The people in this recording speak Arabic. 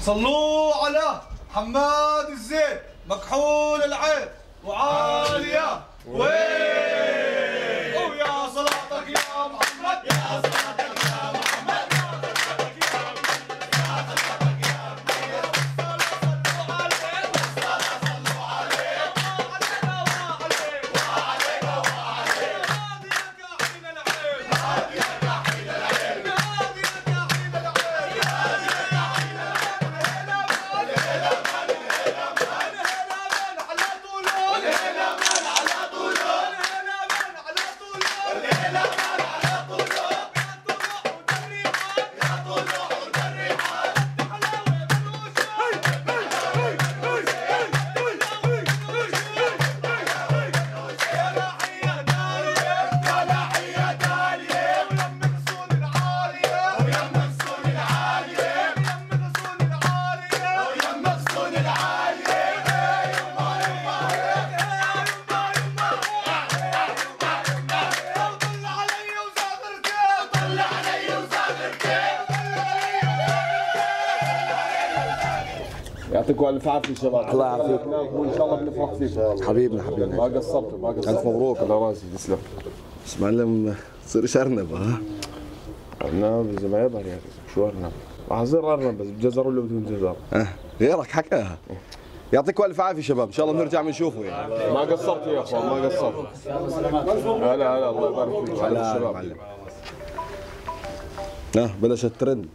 صلوا على حماد الزين مكحول العين وعالية وين ويا صلاتك يا محمد يا صلاتك يا محمد يعطيكم الف عافيه شباب. الله يعافيك. وان شاء الله بنفرح فيكم. حبيبنا حبيبنا. ما قصرتوا ما قصرتوا. الف مبروك. على راسي تسلم. بس معلم تصيرش ارنب ها؟ ارنب زي ما يظهر يا اخي شو ارنب؟ راح اصير ارنب بس بجزر ولا بدون جزر؟ غيرك حكاها. يعطيكم الف عافيه شباب، ان شاء الله بنرجع بنشوفه يعني. ما قصرتوا يا اخوان ما قصرتوا. هلا هلا الله يبارك فيك. هلا الشباب. بلش الترند.